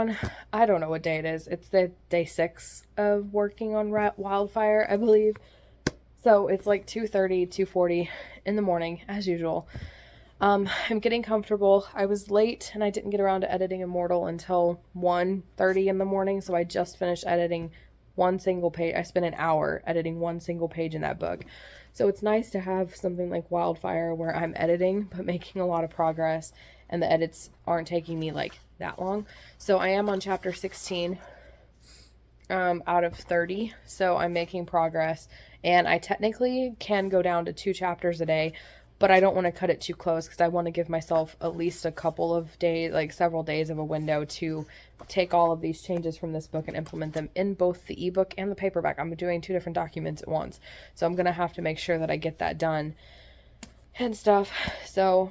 on, I don't know what day it is. It's the day 6 of working on Wildfire, I believe. So it's like 2:30, 2:40 in the morning, as usual. I'm getting comfortable. I was late and I didn't get around to editing Immortal until 1:30 in the morning, so I just finished editing one single page. I spent an hour editing one single page in that book. So it's nice to have something like Wildfire where I'm editing but making a lot of progress, and the edits aren't taking me like that long. So I am on chapter 16 out of 30, so I'm making progress, and I technically can go down to 2 chapters a day, but I don't want to cut it too close because I want to give myself at least a couple of days, like several days of a window to take all of these changes from this book and implement them in both the ebook and the paperback. I'm doing 2 different documents at once, so I'm going to have to make sure that I get that done and stuff. So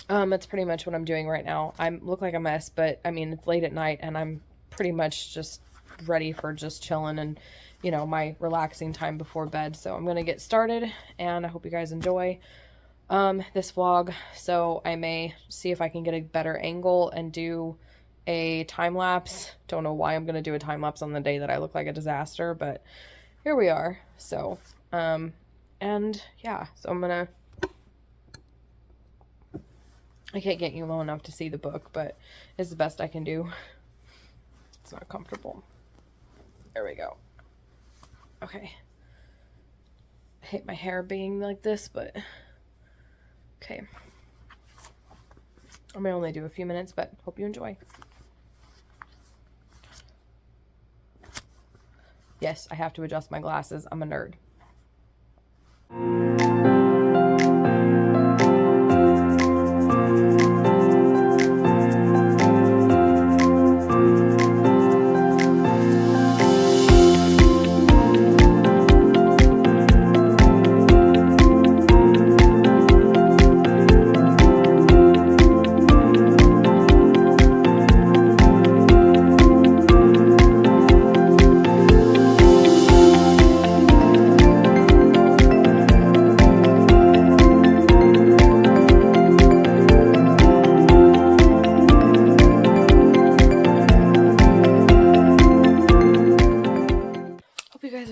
that's pretty much what I'm doing right now. I look like a mess, but I mean, it's late at night and I'm pretty much just ready for just chilling and, you know, my relaxing time before bed. So I'm going to get started, and I hope you guys enjoy this vlog. So I may see if I can get a better angle and do a time lapse. Don't know why I'm going to do a time lapse on the day that I look like a disaster, but here we are. So, and yeah, so I'm going to, I can't get you low enough to see the book, but it's the best I can do. It's not comfortable. There we go. Okay. I hate my hair being like this, but okay. I may only do a few minutes, but hope you enjoy. Yes, I have to adjust my glasses. I'm a nerd.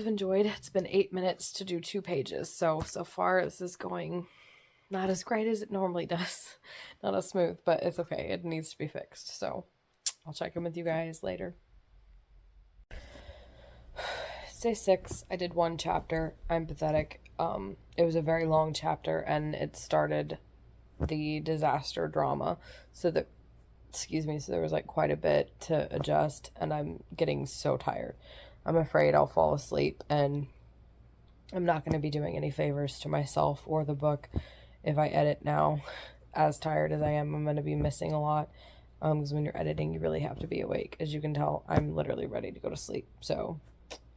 Enjoyed. It's been 8 minutes to do 2 pages, so far this is going not as great as it normally does. Not as smooth, but it's okay. It needs to be fixed, so I'll check in with you guys later. Day 6, I did 1 chapter. I'm pathetic. It was a very long chapter, and it started the disaster drama, so that, excuse me, so there was like quite a bit to adjust, and I'm getting so tired. I'm afraid I'll fall asleep, and I'm not going to be doing any favors to myself or the book if I edit now. As tired as I am, I'm going to be missing a lot, because when you're editing, you really have to be awake. As you can tell, I'm literally ready to go to sleep, so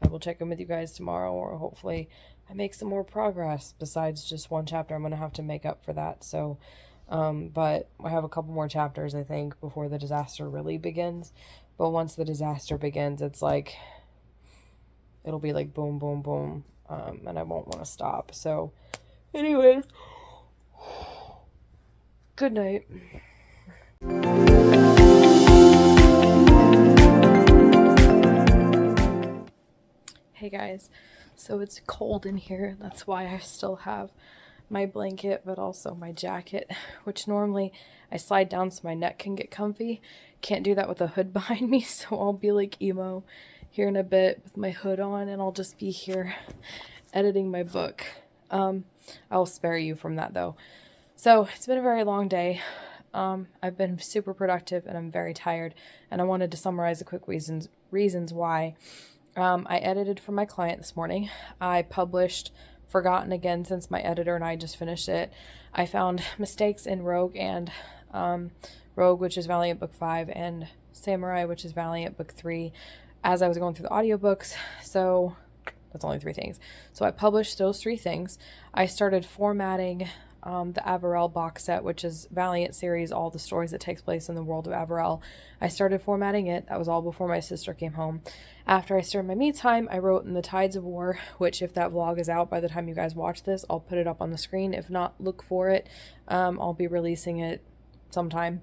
I will check in with you guys tomorrow, or hopefully I make some more progress besides just 1 chapter. I'm going to have to make up for that, so, but I have a couple more chapters, I think, before the disaster really begins, but once the disaster begins, it's like, it'll be like boom, boom, boom, and I won't want to stop. So, anyways, good night. Hey guys, so it's cold in here. That's why I still have my blanket, but also my jacket, which normally I slide down so my neck can get comfy. Can't do that with a hood behind me, so I'll be like emo here in a bit with my hood on, and I'll just be here editing my book. I'll spare you from that though. So it's been a very long day. I've been super productive and I'm very tired, and I wanted to summarize the quick reasons why. I edited for my client this morning. I published Forgotten again since my editor and I just finished it. I found mistakes in Rogue and Rogue, which is Valiant Book 5, and Samurai, which is Valiant Book 3, as I was going through the audiobooks. So that's only 3 things. So I published those 3 things. I started formatting the Averell box set, which is Valiant series, all the stories that takes place in the world of Averell. I started formatting it. That was all before my sister came home. After I started my me time, I wrote in the Tides of War, which if that vlog is out by the time you guys watch this, I'll put it up on the screen. If not, look for it. I'll be releasing it sometime.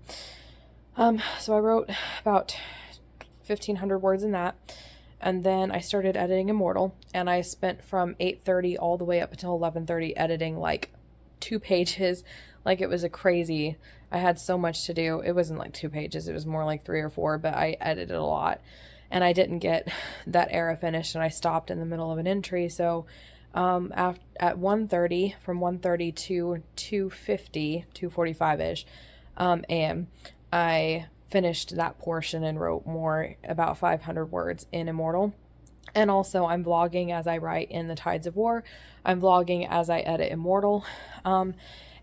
So I wrote about 1,500 words in that. And then I started editing Immortal, and I spent from 8:30 all the way up until 11:30 editing like 2 pages. Like, it was a crazy, I had so much to do. It wasn't like 2 pages, it was more like 3 or 4, but I edited a lot. And I didn't get that era finished, and I stopped in the middle of an entry. So at 1:30, from 1:30 to 2:50, 2:45-ish a.m., I finished that portion and wrote more, about 500 words in Immortal. And also I'm vlogging as I write in the Tides of War. I'm vlogging as I edit Immortal. And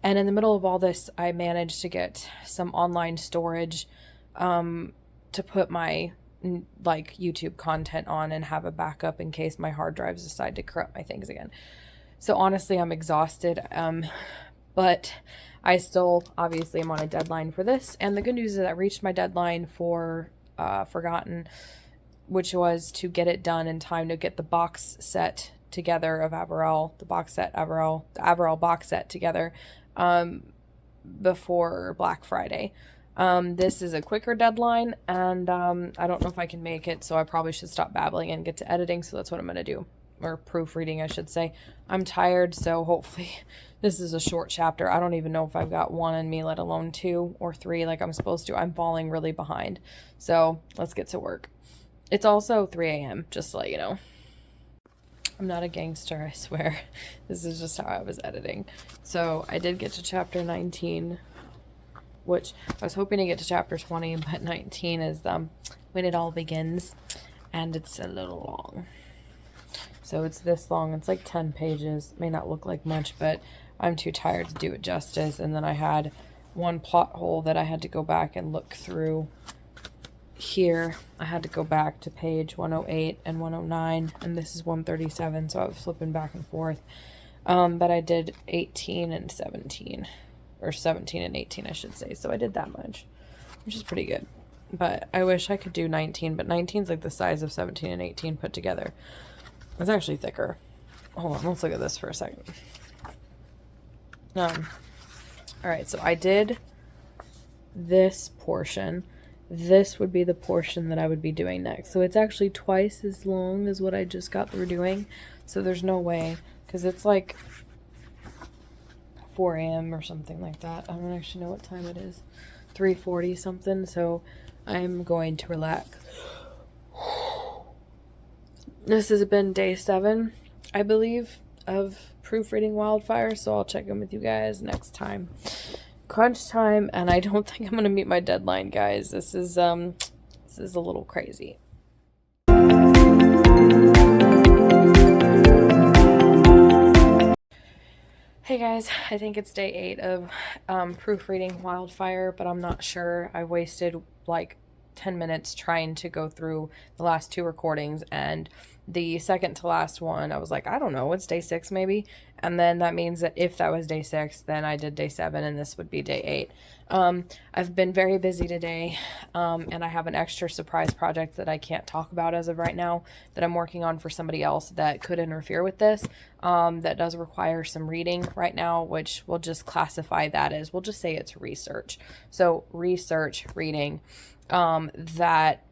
in the middle of all this, I managed to get some online storage to put my like YouTube content on and have a backup in case my hard drives decide to corrupt my things again. So honestly, I'm exhausted. But I still obviously am on a deadline for this. And the good news is I reached my deadline for Forgotten, which was to get it done in time to get the box set together of Averell, the Averell box set together before Black Friday. This is a quicker deadline, and I don't know if I can make it, so I probably should stop babbling and get to editing, so that's what I'm going to do. Or proofreading, I should say. I'm tired, so hopefully this is a short chapter. I don't even know if I've got 1 in me, let alone 2 or 3 like I'm supposed to. I'm falling really behind. So let's get to work. It's also 3 a.m., just to let you know. I'm not a gangster, I swear. This is just how I was editing. So I did get to chapter 19, which I was hoping to get to chapter 20, but 19 is when it all begins, and it's a little long. So it's this long. It's like 10 pages. May not look like much, but I'm too tired to do it justice. And then I had one plot hole that I had to go back and look through here. I had to go back to page 108 and 109, and this is 137, so I was flipping back and forth. But I did 18 and 17, or 17 and 18, I should say. So I did that much, which is pretty good. But I wish I could do 19, but 19 is like the size of 17 and 18 put together. It's actually thicker. Hold on, let's look at this for a second. Alright, so I did this portion. This would be the portion that I would be doing next. So it's actually twice as long as what I just got through doing. So there's no way, because it's like 4 a.m. or something like that. I don't actually know what time it is. 3:40 something, so I'm going to relax. This has been day 7, I believe, of Proofreading Wildfire, so I'll check in with you guys next time. Crunch time, and I don't think I'm going to meet my deadline, guys. This is a little crazy. Hey guys, I think it's day 8 of Proofreading Wildfire, but I'm not sure. I wasted like 10 minutes trying to go through the last 2 recordings, and the second to last one, I was like, I don't know, it's day 6 maybe, and then that means that if that was day 6, then I did day 7, and this would be day 8. I've been very busy today, and I have an extra surprise project that I can't talk about as of right now that I'm working on for somebody else that could interfere with this, that does require some reading right now, which we'll just classify that as, we'll just say it's research. So research, reading, that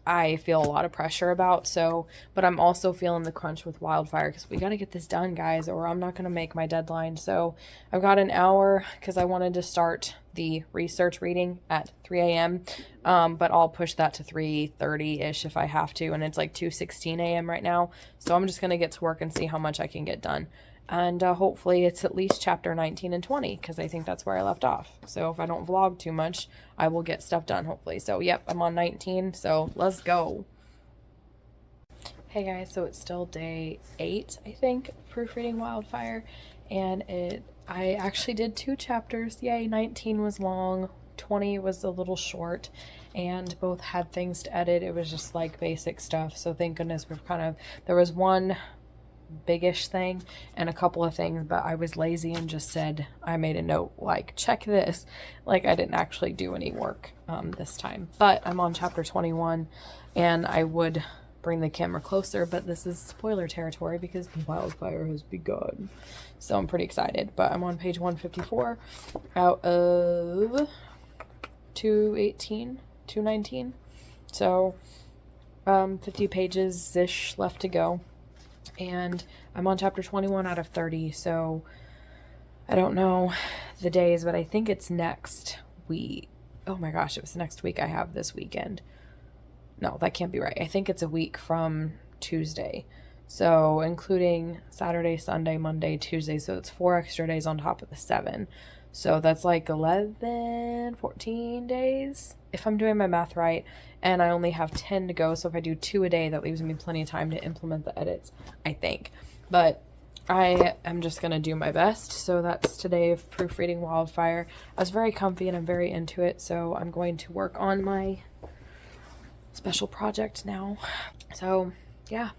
I feel a lot of pressure about. So, but I'm also feeling the crunch with Wildfire because we got to get this done, guys, or I'm not going to make my deadline. So I've got an hour because I wanted to start the research reading at 3 a.m. But I'll push that to 3:30-ish if I have to. And it's like 2:16 a.m. right now. So I'm just going to get to work and see how much I can get done. And hopefully it's at least chapter 19 and 20 because I think that's where I left off. So if I don't vlog too much, I will get stuff done, hopefully. So, yep, I'm on 19, so let's go. Hey, guys, so it's still day 8, I think, of Proofreading Wildfire. And I actually did 2 chapters. Yay, 19 was long, 20 was a little short, and both had things to edit. It was just, like, basic stuff. So thank goodness we've there was one biggish thing and a couple of things, but I was lazy and just said, I made a note like, check this, like I didn't actually do any work this time. But I'm on chapter 21, and I would bring the camera closer, but this is spoiler territory because the wildfire has begun, so I'm pretty excited. But I'm on page 154 out of 218, 219. So 50 pages-ish left to go. And I'm on chapter 21 out of 30, so I don't know the days, but I think it's next week. Oh my gosh, it was next week I have this weekend. No, that can't be right. I think it's a week from Tuesday. So including Saturday, Sunday, Monday, Tuesday. So it's 4 extra days on top of the 7. So that's like 11, 14 days, if I'm doing my math right. And I only have 10 to go. So if I do 2 a day, that leaves me plenty of time to implement the edits, I think. But I am just going to do my best. So that's today of Proofreading Wildfire. I was very comfy and I'm very into it. So I'm going to work on my special project now. So yeah,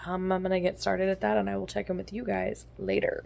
I'm going to get started at that and I will check in with you guys later.